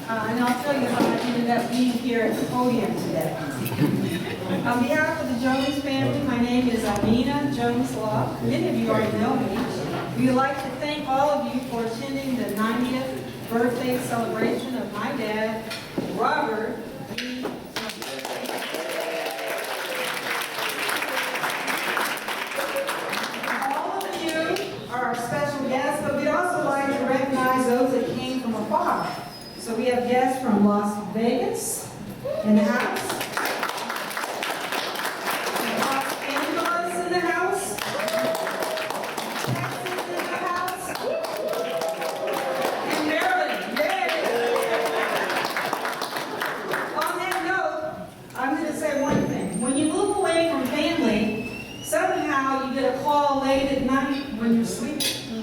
and I'll tell you how I ended up being here at the podium today. On behalf of the Jones family, my name is Amina Jones Law. Many of you already know me. We would like to thank all of you for attending the 90th birthday celebration of my dad, Robert E. All of you are our special guests, but we'd also like to recognize those that came from afar. So we have guests from Las Vegas in the house, Los Angeles in the house, Texas in the house, and Maryland. Yay! On that note, I'm going to say one thing. When you move away from family, somehow you get a call late at night when you're sleeping,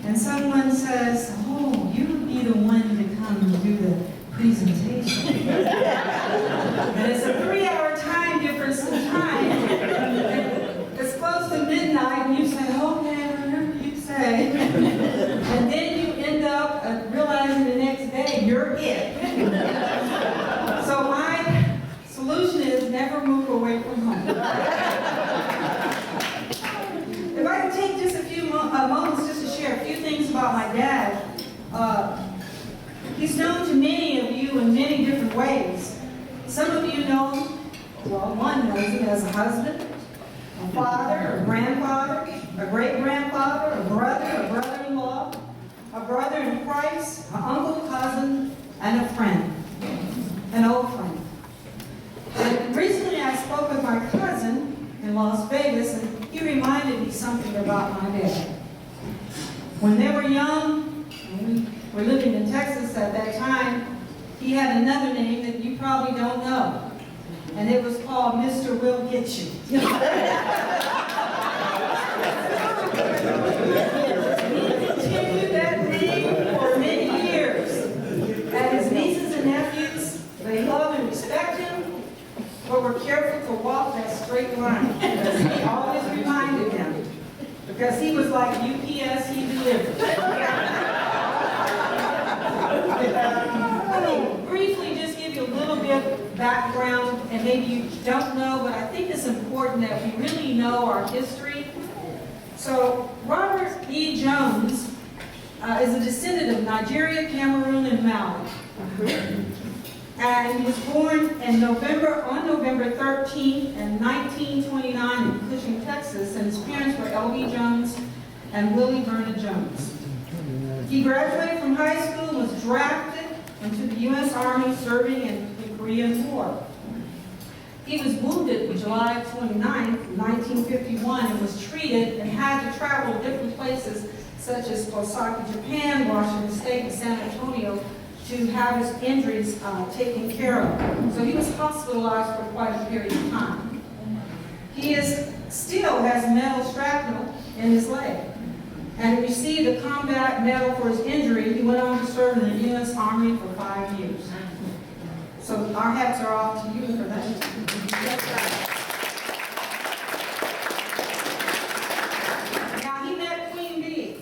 and someone says, "Oh, you would be the one to come and do the presentation." And it's a 3-hour time difference in time. It's close to midnight, and you say, "Okay, whatever you say." And then you end up realizing the next day you're it. So my solution is never move away from home. If I could take just a few moments just to share a few things about my dad. He's known to many of you in many different ways. Some of you know him, well, one knows him as a husband, a father, a grandfather, a great-grandfather, a brother-in-law, a brother in Christ, an uncle, cousin, and a friend, an old friend. And recently I spoke with my cousin in Las Vegas, and he reminded me something about my dad. When they were young, and we were living in Texas at that time, he had another name that you probably don't know, and it was called Mr. Will Get You. He continued that name for many years, and his nieces and nephews, they love and respect him, but were careful to walk that straight line, because he always reminded them, because he was like UPS, he delivered. Let me briefly just give you a little bit of background, and maybe you don't know, but I think it's important that we really know our history. So Robert E. Jones is a descendant of Nigeria, Cameroon, and Mali. And he was born on November 13th in 1929 in Cushing, Texas, and his parents were L.B. Jones and Willie Verna Jones. He graduated from high school and was drafted into the U.S. Army, serving in the Korean War. He was wounded July 29th, 1951, and was treated and had to travel to different places such as Osaka, Japan, Washington State, and San Antonio to have his injuries taken care of. So he was hospitalized for quite a period of time. He still has metal shrapnel in his leg, and he received a combat medal for his injury. He went on to serve in the U.S. Army for 5 years. So our hats are off to you for that. Now he met Queen Bee.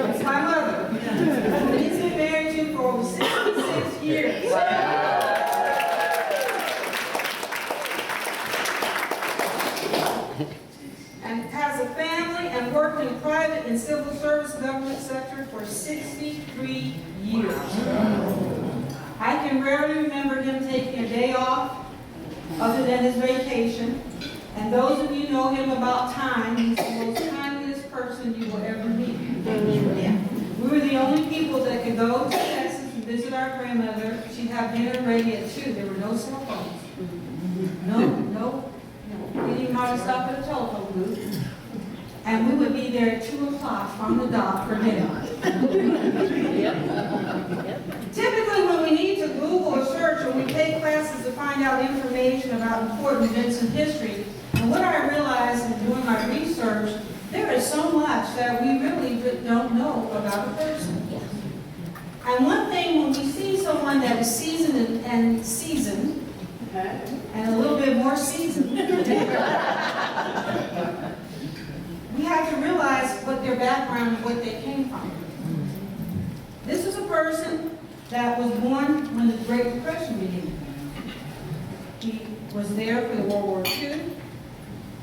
It's my mother. And he's been married to for over 66 years. And has a family and worked in private and civil service government sector for 63 years. I can rarely remember him taking a day off other than his vacation. And those of you know him about time, he's the most kindest person you will ever meet. Yeah. We were the only people that could go to Texas and visit our grandmother. She'd have dinner ready at 2. There were no cell phones. No. We didn't want to stop at a telephone booth. And we would be there at 2 o'clock on the dot for dinner. Typically when we need to Google or search, or we take classes to find out information about important events in history, and what I realized in doing my research, there is so much that we really don't know about a person. And one thing, when we see someone that is seasoned and seasoned, and a little bit more seasoned, we have to realize what their background, what they came from. person that was born when the Great Depression began. He was there for the World War II.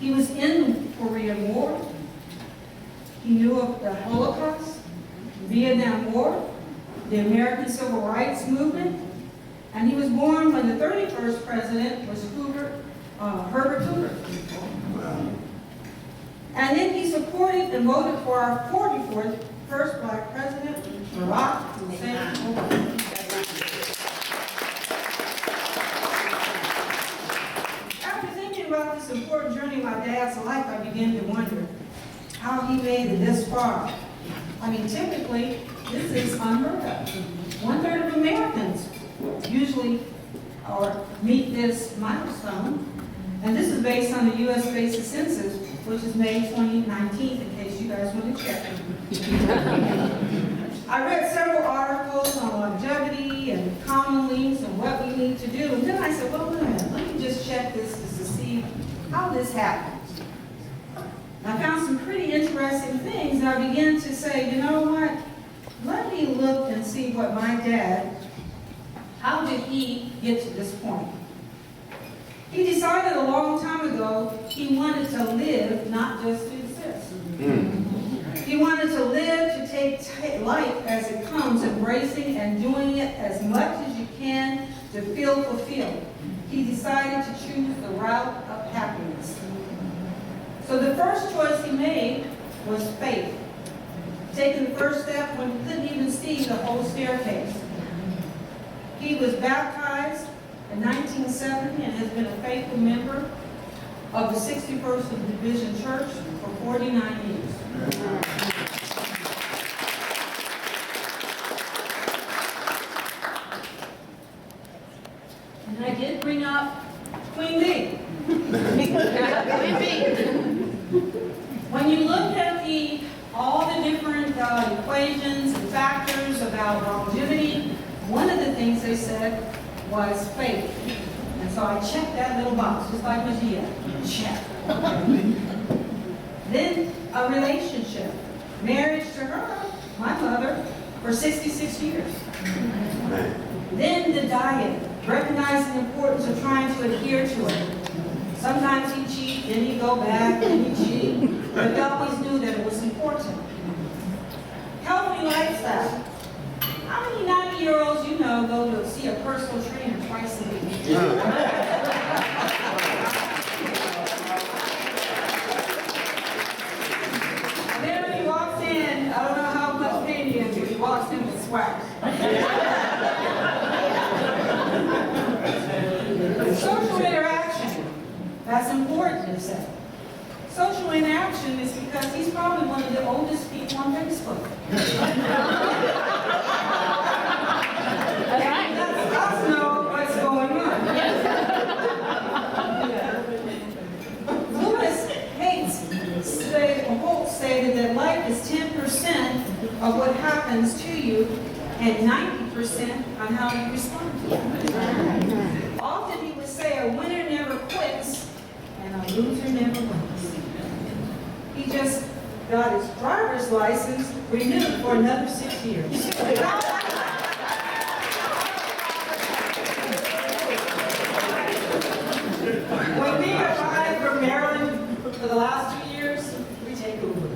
He was in the Korean War. He knew of the Holocaust, the Vietnam War, the American Civil Rights Movement, and he was born when the 31st president was Herbert Hoover. And then he supported and voted for our 44th first black president, Barack Hussein Obama. After thinking about this important journey of my dad's life, I began to wonder how he made it this far. I mean, typically, this is unheard of. 1/3 of Americans usually meet this milestone. And this is based on the U.S. Basic Census, which is May 2019, in case you guys want to check. I read several articles on longevity and common links and what we need to do. And then I said, well, wait a minute, let me just check this to see how this happens. And I found some pretty interesting things, and I began to say, you know what? Let me look and see what my dad, how did he get to this point? He decided a long time ago he wanted to live, not just to exist. He wanted to live, to take life as it comes, embracing and doing it as much as you can to feel fulfilled. He decided to choose the route of happiness. So the first choice he made was faith. Taking the first step when he couldn't even see the whole staircase. He was baptized in 1970 and has been a faithful member of the 61st Division Church for 49 years. And I did bring up Queen Bee. When you look at all the different equations and factors about longevity, one of the things they said was faith. And so I checked that little box, just like Magia. Check. Then a relationship. Marriage to her, my mother, for 66 years. Then the diet. Recognizing the importance of trying to adhere to it. Sometimes he'd cheat, then he'd go back, then he'd cheat. But he always knew that it was important. Healthy lifestyle. How many 90-year-olds you know go to see a personal trainer twice a week? And then when he walks in, I don't know how much pain he is, but he walks in with swag. Social interaction. That's important to say. Social interaction is because he's probably one of the oldest people on Facebook. Let us know what's going on. Lewis Holtz stated that life is 10% of what happens to you and 90% on how you respond to it. Often he would say a winner never quits and a loser never wins. He just got his driver's license renewed for another 6 years. When we arrived from Maryland for the last 2 years, we take Uber.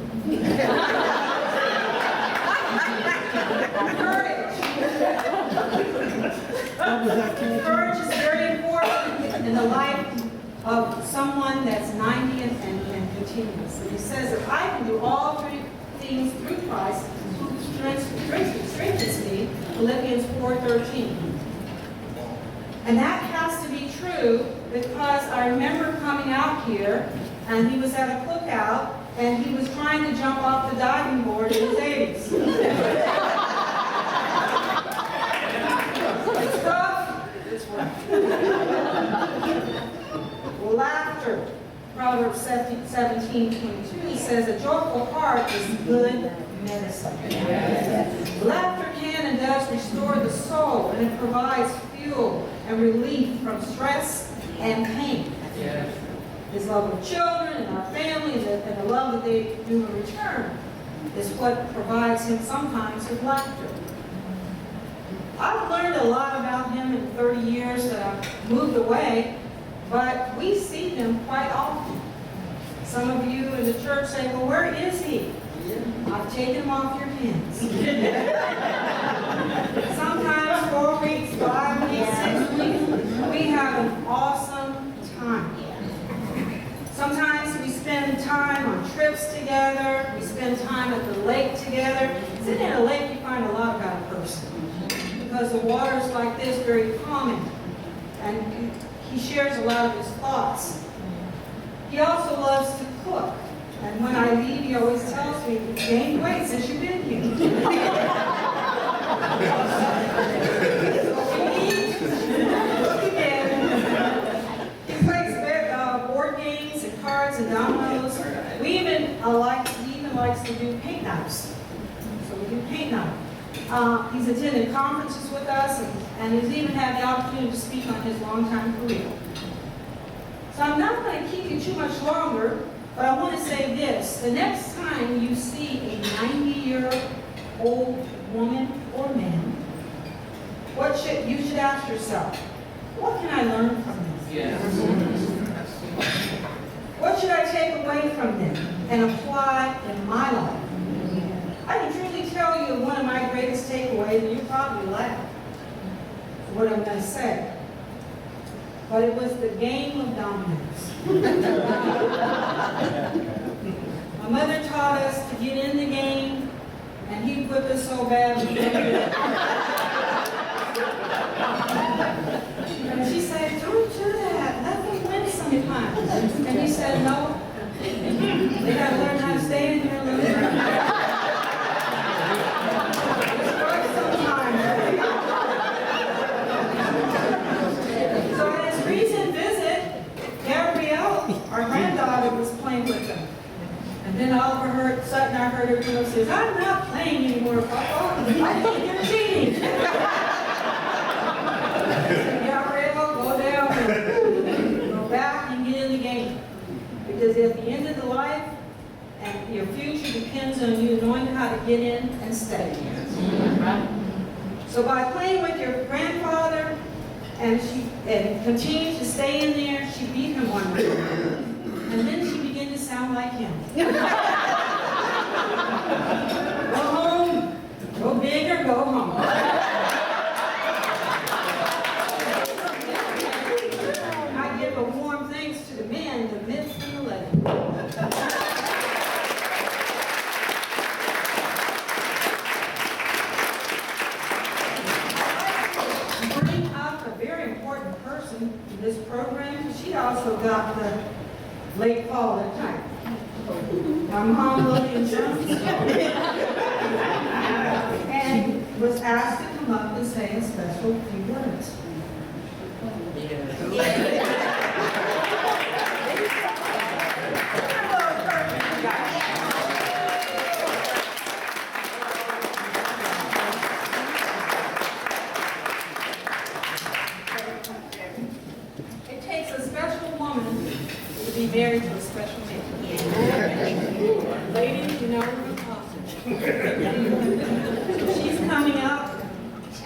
Courage is very important in the life of someone that's 90 and continuous. And he says, if I can do all three things through Christ, who strengthens me, Philippians 4:13. And that has to be true because I remember coming out here and he was at a cookout and he was trying to jump off the diving board in his 80s. It's rough. It's rough. Laughter. Proverbs 17:22 says, a joyful heart is good medicine. Laughter can and does restore the soul, and it provides fuel and relief from stress and pain. His love of children and our family and the love that they do in return is what provides him sometimes with laughter. I've learned a lot about him in 30 years that I've moved away, but we see him quite often. Some of you in the church say, well, where is he? I've taken him off your hands. Sometimes 4 weeks, 5 weeks, 6 weeks, we have an awesome time. Sometimes we spend time on trips together, we spend time at the lake together. Sitting at a lake, you find a lot about a person. Because the water's like this, very calming. And he shares a lot of his thoughts. He also loves to cook. And when I leave, he always tells me, "You gained weight since you've been here." So we eat, cook again. He plays board games and cards and dominoes. He even likes to do paint nights. So we do paint night. He's attended conferences with us and has even had the opportunity to speak on his longtime career. So I'm not going to keep you too much longer, but I want to say this. The next time you see a 90-year-old woman or man, you should ask yourself, what can I learn from them? Yes. What should I take away from them and apply in my life? I can truly tell you one of my greatest takeaways, and you probably laugh at what I'm going to say, but it was the game of dominoes. My mother taught us to get in the game, and he whipped us so bad we couldn't do it. And she said, "Don't do that. Let them win sometimes." And he said, "No. They got to learn how to stay in there a little bit." Our granddaughter was playing with them. And then Oliver Sutton, I heard her says, "I'm not playing anymore, Papa. I think you're cheating." Gabrielle, go down and go back and get in the game. Because at the end of the life, and your future depends on you knowing how to get in and stay. So by playing with your grandfather, and she continued to stay in there, she beat him one day. And then she began to sound like him. Go home, go big or go home. I give a warm thanks to the men, the myths, and the legends. Bring up a very important person in this program. She also got the late fall type. My mom, Lillian Jones, and was asked to come up and say a special few words. It takes a special woman to be married to a special man. Ladies, you know we're talking. She's coming up,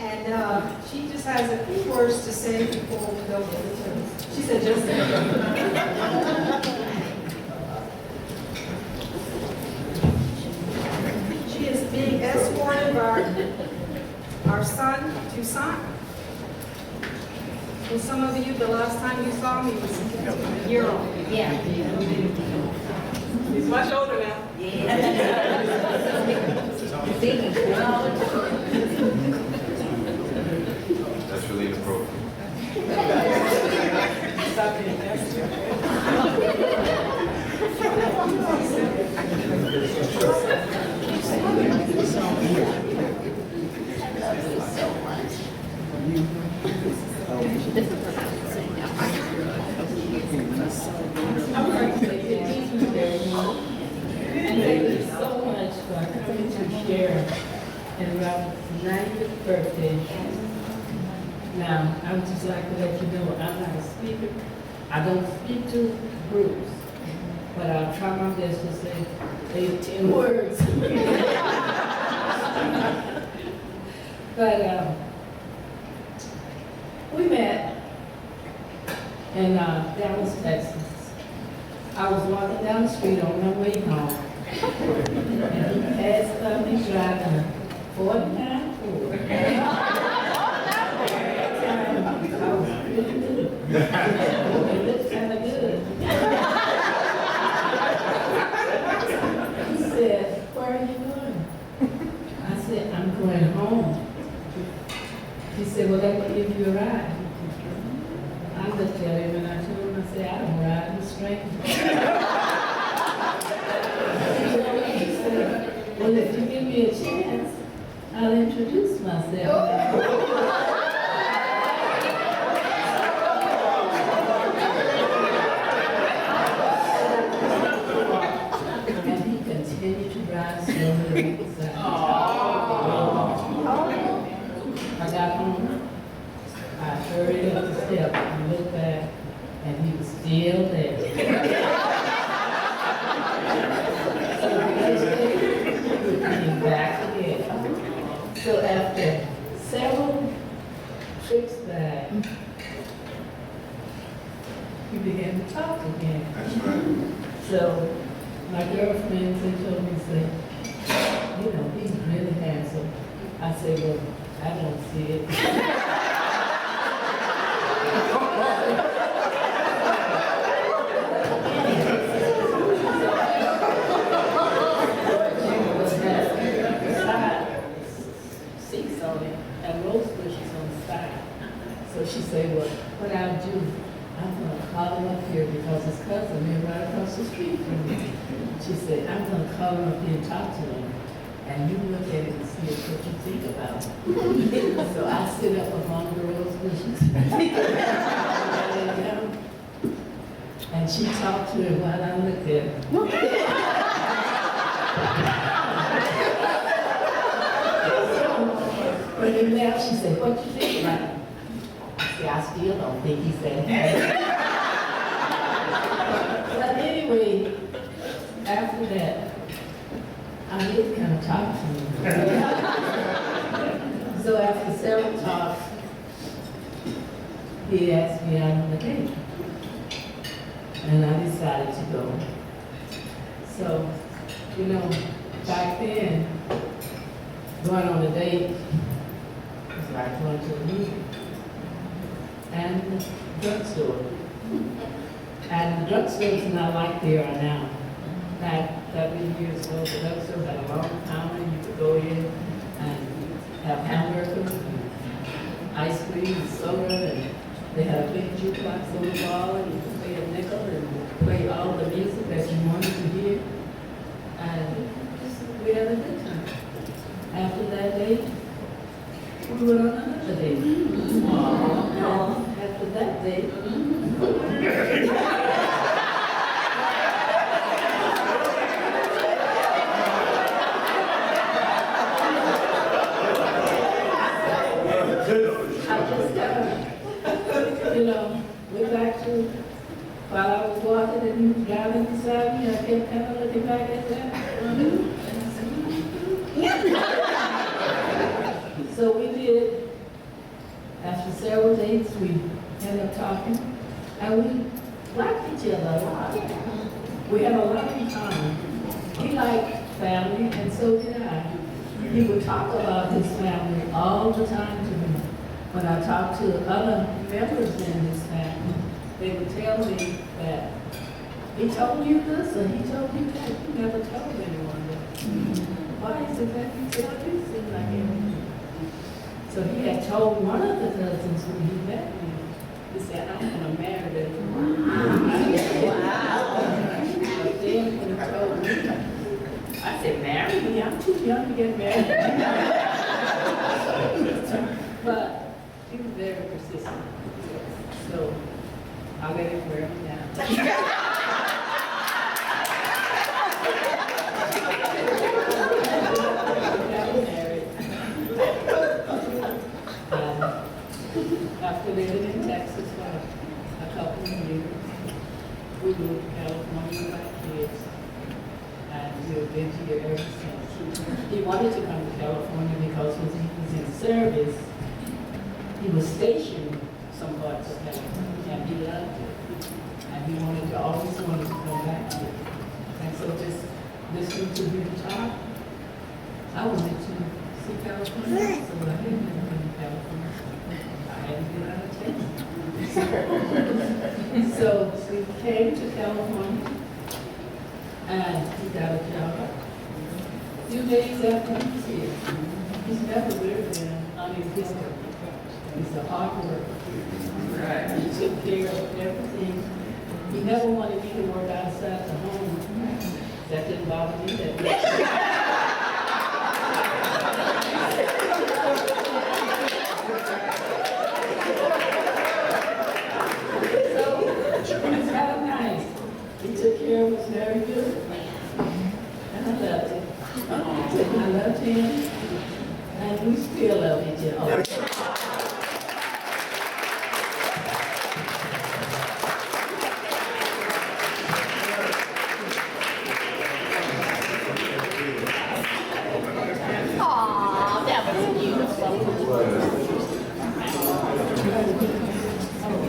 and she just has a few words to say before we go to the service. She said, "Just She is being escorted by our son, Tucson. For some of you, the last time you saw me was a year old. Yeah. He's much older now. That's really inappropriate. Thank you so much for coming to share in Robert's 90th birthday. Now, I would just like to let you know I'm not a speaker. I don't speak to groups, but I'll try my best to say 8 or 10 words. But it on my way home. And he passed up me driving a 49 Ford. I was really good. It looked kind of good. He said, where are you going? I said, I'm going home. He said, well, let me give you a ride. I looked at him and I told him, I said, I don't ride with strangers. He said, well, if you give me a chance, I'll introduce myself. And he continued to drive slowly. I got home, I hurried up the steps and looked back, and he was still there. So the next day, we came back again. So after several trips back, we began to talk again. That's right. So my girlfriends, they told me, say, you know, he's really handsome. I said, well, I don't see it. Seats on it and rose bushes on the side. So she said, well, what I'll do, I'm going to call him up here because his cousin lives right across the street from me. She said, I'm going to call him up here and talk to him. And you look at it and see what you think about it. So I sit up among the rose bushes. And she talked to him while I looked at him. When he left, she said, what you think about him? I said, I still don't think he's that handsome. But anyway, after that, I did kind of talk to him. So after several talks, he asked me out on a date. And I decided to go. So, you know, back then, going on a date was like going to a movie. And the drugstore. And the drugstores are not like they are now. Back 30 years ago, the drugstores had a long counter. You could go in and have hamburgers and ice cream and soda, and they had a big jukebox on the wall, and you could pay a nickel and play all the music that you wanted to hear. And we had a good time. After that date, we went on another date. And after that date, I just you know, went back to while I was walking and he was driving beside me, I kept kind of looking back at that. So we did, after several dates, we ended up talking, and we liked each other a lot. We had a lot in common. He liked family, and so did I. He would talk about his family all the time to me. When I talked to other members in his family, they would tell me that he told you this or he told you that. He never told anyone that. Why is it that he told you? It seemed like everything. So he had told one of the cousins when he met me, he said, I'm going to marry that woman. Wow. But then when he told me, I said, marry me? I'm too young to get married. But he was very persistent. So I'll let him wear me down. After living in Texas for a couple of years, we moved to California with our kids, and we've been here ever since. He wanted to come to California because when he was in service, he was stationed some parts of California, and he loved it. And he always wanted to come back here. And soon to be retired, I wanted to see California, so I didn't live in California. I had to get out of Texas. So we came to California, and he got a job. A few days after he was here, he's never lived there. I mean, he's a hard worker. Right. He took care of everything. He never wanted me to work outside the home. That didn't bother me. That so it's kind of nice. He took care of us very good. And I loved it. I loved him. And we still love each other.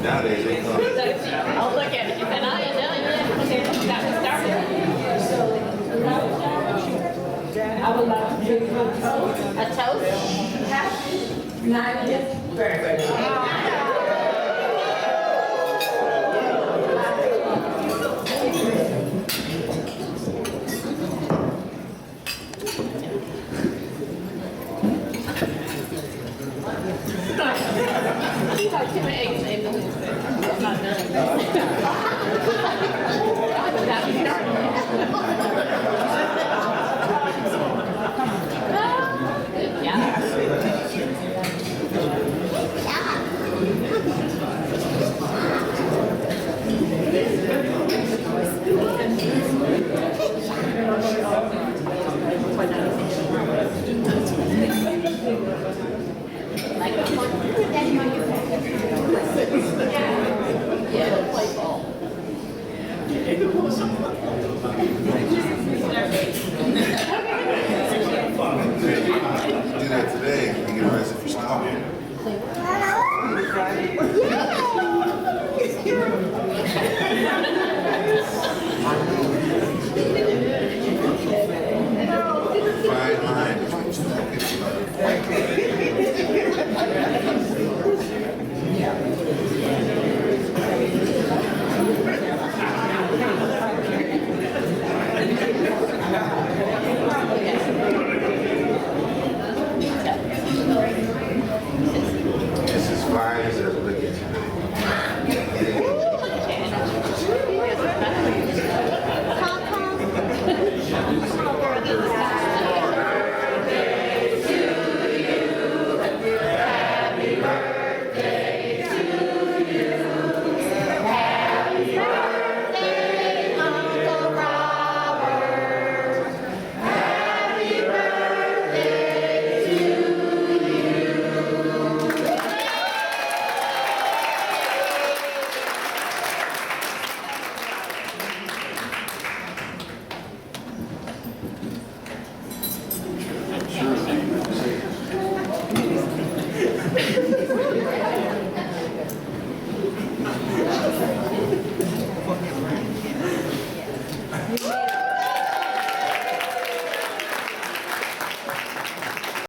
Nowadays, they come. Oh, look at it. You said, I ain't done yet. Okay, got me started. I would like to give you a toast. A toast? Happy 90th birthday.